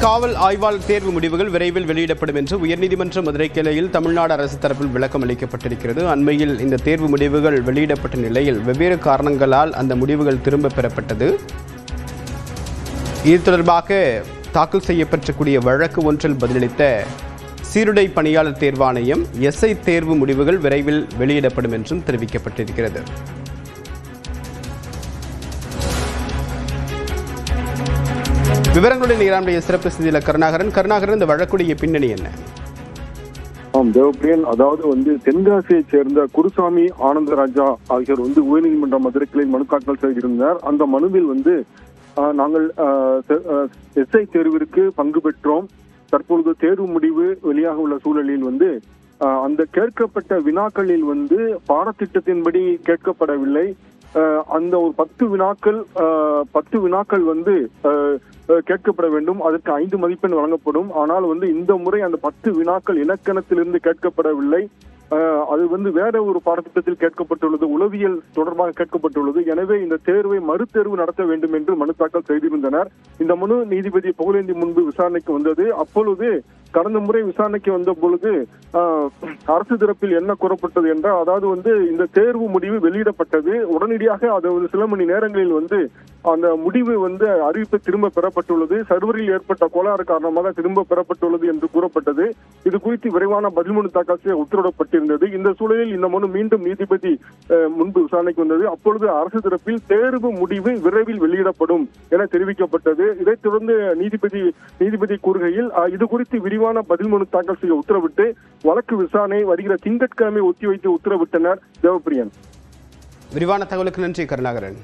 காவல் ஆய்வாளர் தேர்வு முடிவுகள் விரைவில் வெளியிடப்படும் என்று உயர்நீதிமன்ற மதுரை கிளையில் தமிழ்நாடு அரசு தரப்பில் விளக்கம் அளிக்கப்பட்டிருக்கிறது. அண்மையில் இந்த தேர்வு முடிவுகள் வெளியிடப்பட்ட நிலையில் வெவ்வேறு காரணங்களால் அந்த முடிவுகள் திரும்ப பெறப்பட்டது. இது தொடர்பாக தாக்கல் செய்யப்படக்கூடிய வழக்கு ஒன்றில் பதிலளித்த சீருடை பணியாளர் தேர்வாணையம் எஸ்ஐ தேர்வு முடிவுகள் விரைவில் வெளியிடப்படும் என்றும் தெரிவிக்கப்பட்டிருக்கிறது. விவரங்களுடன் ஈரானுடைய சிறப்பு செய்தியாளர் கருணாகரன், இந்த வழக்குடைய பின்னணி என்ன? தேவப்பிரியன், அதாவது தென்காசியைச் சேர்ந்த குருசாமி ஆனந்தராஜா ஆகியோர் உயர்நீதிமன்ற மதுரை கிளையில் மனு தாக்கல் செய்திருந்தார். அந்த மனுவில் நாங்கள் எஸ்ஐ தேர்விற்கு பங்கு பெற்றோம். தற்பொழுது தேர்வு முடிவு வெளியாக உள்ள சூழலில் அந்த கேட்கப்பட்ட வினாக்களில் பாடத்திட்டத்தின்படி கேட்கப்படவில்லை. அந்த ஒரு 10 வினாக்கள் கேட்கப்பட வேண்டும். அதற்கு 5 மதிப்பெண் வழங்கப்படும். ஆனால் இந்த முறை அந்த 10 வினாக்கள் இலக்கணத்திலிருந்து கேட்கப்படவில்லை. அது வேற ஒரு பாடத்திட்டத்தில் கேட்கப்பட்டுள்ளது, உளவியல் தொடர்பாக கேட்கப்பட்டுள்ளது. எனவே இந்த தேர்வை மறுதேர்வு நடத்த வேண்டும் என்று மனு தாக்கல் செய்திருந்தனர். இந்த மனு நீதிபதி புகழேந்தி முன்பு விசாரணைக்கு வந்தது. அப்பொழுது கடந்த முறை விசாரணைக்கு வந்த பொழுது அரசு தரப்பில் என்ன கூறப்பட்டது என்றால், அதாவது இந்த தேர்வு முடிவு வெளியிடப்பட்டது. உடனடியாக அது சில மணி நேரங்களில் அந்த முடிவு அறிவிப்பு திரும்ப பெறப்பட்டுள்ளது. சர்வரில் ஏற்பட்ட கோளாறு காரணமாக திரும்ப பெறப்பட்டுள்ளது என்று கூறப்பட்டது. இது குறித்து விரைவான பதில் மனு தாக்கல் செய்ய உத்தரவிடப்பட்டிருந்தது. இந்த சூழலில் இந்த மனு மீண்டும் நீதிபதி முன்பு விசாரணைக்கு வந்தது. அப்பொழுது அரசு தரப்பில் தேர்வு முடிவு விரைவில் வெளியிடப்படும் என தெரிவிக்கப்பட்டது. இதைத் தொடர்ந்து நீதிபதி கூறுகையில் இது குறித்து விரிவான பதில் மனு தாக்கல் செய்ய உத்தரவிட்டு வழக்கு விசாரணை வருகிற திங்கட்கிழமை ஒத்திவைத்து உத்தரவிட்டனர். தேவப்பிரியன், விரிவான தகவலுக்கு நன்றி கருணாகரன்.